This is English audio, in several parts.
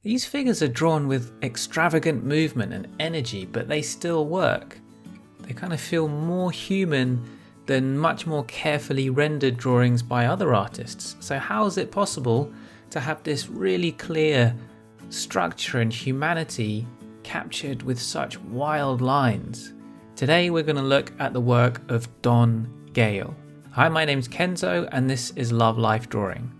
These figures are drawn with extravagant movement and energy, but they still work. They kind of feel more human than much more carefully rendered drawings by other artists. So how is it possible to have this really clear structure and humanity captured with such wild lines? Today we're going to look at the work of Don Gale. Hi, my name's Kenzo and this is Love Life Drawing.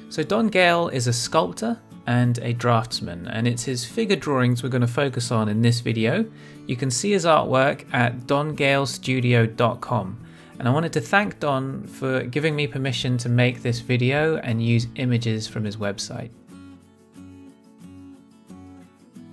So Don Gale is a sculptor and a draftsman, and it's his figure drawings we're going to focus on in this video. You can see his artwork at dongalestudio.com. And I wanted to thank Don for giving me permission to make this video and use images from his website.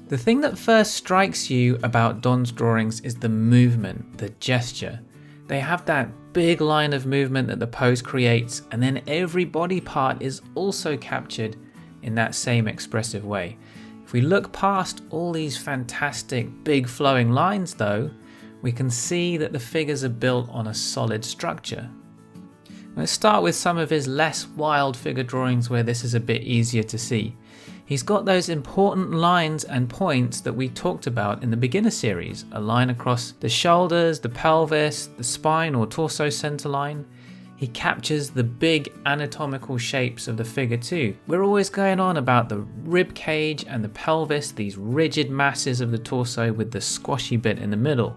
The thing that first strikes you about Don's drawings is the movement, the gesture. They have that big line of movement that the pose creates, and then every body part is also captured in that same expressive way. If we look past all these fantastic big flowing lines though, we can see that the figures are built on a solid structure. Let's start with some of his less wild figure drawings where this is a bit easier to see. He's got those important lines and points that we talked about in the beginner series, a line across the shoulders, the pelvis, the spine or torso center line. He captures the big anatomical shapes of the figure too. We're always going on about the rib cage and the pelvis, these rigid masses of the torso with the squashy bit in the middle.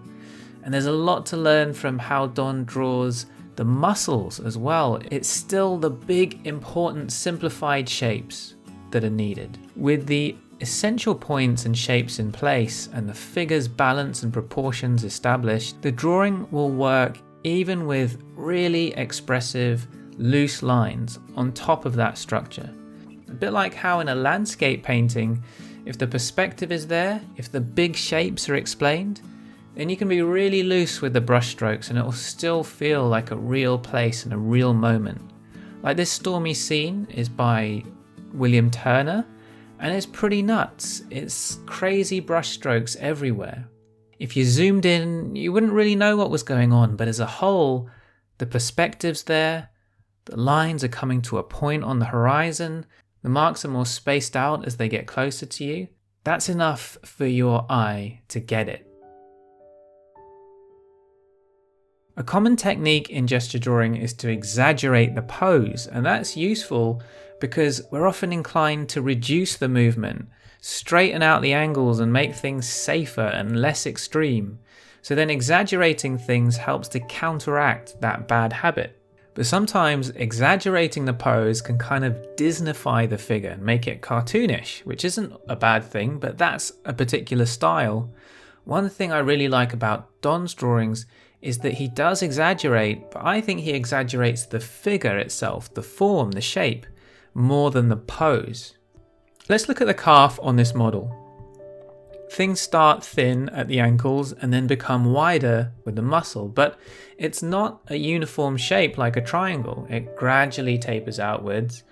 And there's a lot to learn from how Don draws the muscles as well. It's still the big, important, simplified shapes that are needed. With the essential points and shapes in place and the figure's balance and proportions established, the drawing will work even with really expressive, loose lines on top of that structure. A bit like how in a landscape painting, if the perspective is there, if the big shapes are explained, then you can be really loose with the brush strokes and it will still feel like a real place and a real moment. Like this stormy scene is by William Turner and it's pretty nuts. It's crazy brush strokes everywhere. If you zoomed in, you wouldn't really know what was going on, but as a whole, the perspective's there, the lines are coming to a point on the horizon, the marks are more spaced out as they get closer to you. That's enough for your eye to get it. A common technique in gesture drawing is to exaggerate the pose, and that's useful because we're often inclined to reduce the movement, straighten out the angles and make things safer and less extreme. So then exaggerating things helps to counteract that bad habit. But sometimes exaggerating the pose can kind of Disneyfy the figure and make it cartoonish, which isn't a bad thing, but that's a particular style. One thing I really like about Don's drawings is that he does exaggerate, but I think he exaggerates the figure itself, the form, the shape, more than the pose. Let's look at the calf on this model. Things start thin at the ankles and then become wider with the muscle, but it's not a uniform shape like a triangle. It gradually tapers outwards,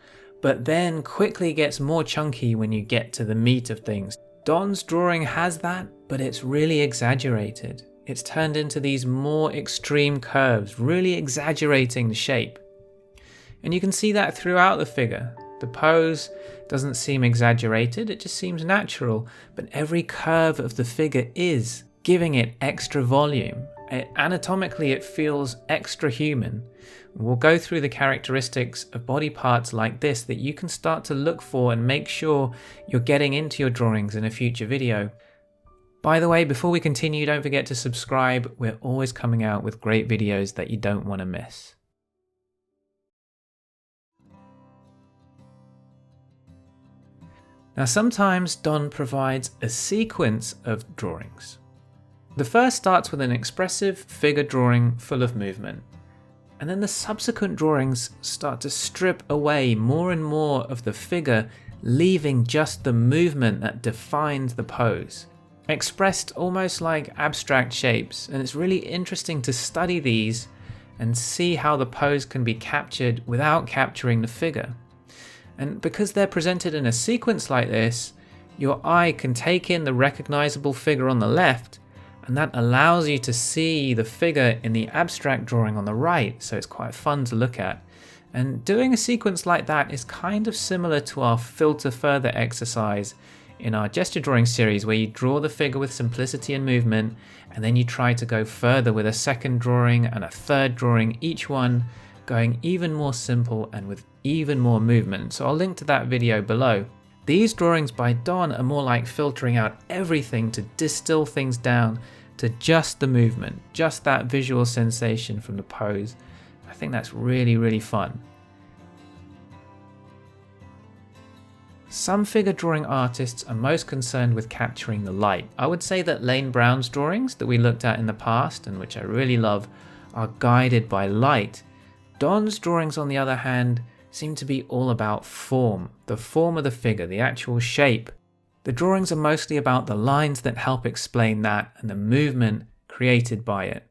but then quickly gets more chunky when you get to the meat of things. Don's drawing has that, but it's really exaggerated. It's turned into these more extreme curves, really exaggerating the shape. And you can see that throughout the figure. The pose doesn't seem exaggerated, it just seems natural, but every curve of the figure is giving it extra volume. Anatomically, it feels extra human. We'll go through the characteristics of body parts like this that you can start to look for and make sure you're getting into your drawings in a future video. By the way, before we continue, don't forget to subscribe. We're always coming out with great videos that you don't want to miss. Now sometimes Don provides a sequence of drawings. The first starts with an expressive figure drawing full of movement, and then the subsequent drawings start to strip away more and more of the figure, leaving just the movement that defines the pose, expressed almost like abstract shapes. And it's really interesting to study these and see how the pose can be captured without capturing the figure. And because they're presented in a sequence like this, your eye can take in the recognizable figure on the left, and that allows you to see the figure in the abstract drawing on the right, so it's quite fun to look at. And doing a sequence like that is kind of similar to our filter further exercise in our gesture drawing series, where you draw the figure with simplicity and movement, and then you try to go further with a second drawing and a third drawing, each one going even more simple and with even more movement. So I'll link to that video below. These drawings by Don are more like filtering out everything to distill things down to just the movement, just that visual sensation from the pose. I think that's really, really fun. Some figure drawing artists are most concerned with capturing the light. I would say that Lane Brown's drawings that we looked at in the past, and which I really love, are guided by light. Don's drawings, on the other hand, seem to be all about form, the form of the figure, the actual shape. The drawings are mostly about the lines that help explain that and the movement created by it.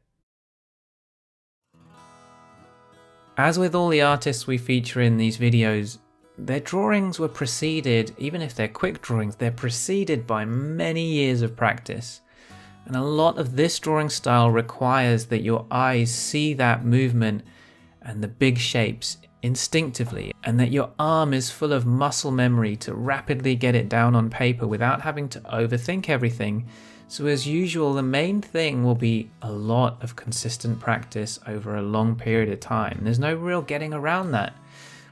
As with all the artists we feature in these videos, their drawings were preceded, even if they're quick drawings, they're preceded by many years of practice. And a lot of this drawing style requires that your eyes see that movement and the big shapes instinctively, and that your arm is full of muscle memory to rapidly get it down on paper without having to overthink everything. So as usual, the main thing will be a lot of consistent practice over a long period of time. There's no real getting around that.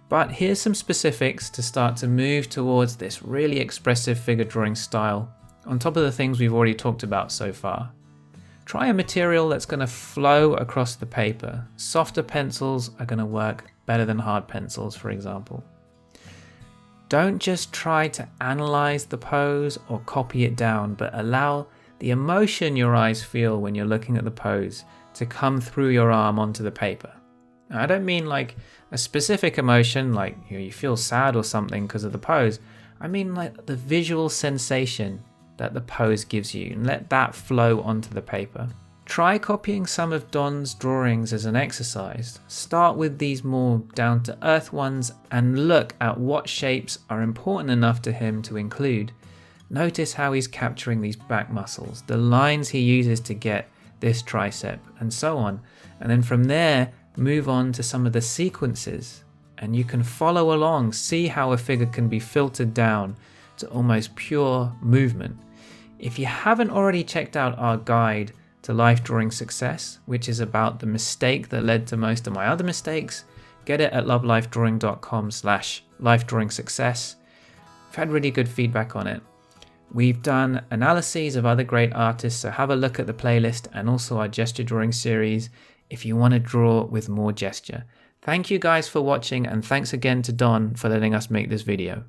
But here's some specifics to start to move towards this really expressive figure drawing style, on top of the things we've already talked about so far. Try a material that's going to flow across the paper. Softer pencils are going to work better than hard pencils, for example. Don't just try to analyze the pose or copy it down, but allow the emotion your eyes feel when you're looking at the pose to come through your arm onto the paper. Now, I don't mean like a specific emotion, like you feel sad or something because of the pose. I mean like the visual sensation that the pose gives you, and let that flow onto the paper. Try copying some of Don's drawings as an exercise. Start with these more down-to-earth ones and look at what shapes are important enough to him to include. Notice how he's capturing these back muscles, the lines he uses to get this tricep, and so on. And then from there, move on to some of the sequences, and you can follow along, see how a figure can be filtered down to almost pure movement. If you haven't already checked out our guide to life drawing success, which is about the mistake that led to most of my other mistakes, get it at lovelifedrawing.com/lifedrawingsuccess. I've had really good feedback on it. We've done analyses of other great artists, so have a look at the playlist and also our gesture drawing series if you want to draw with more gesture. Thank you guys for watching, and thanks again to Don for letting us make this video.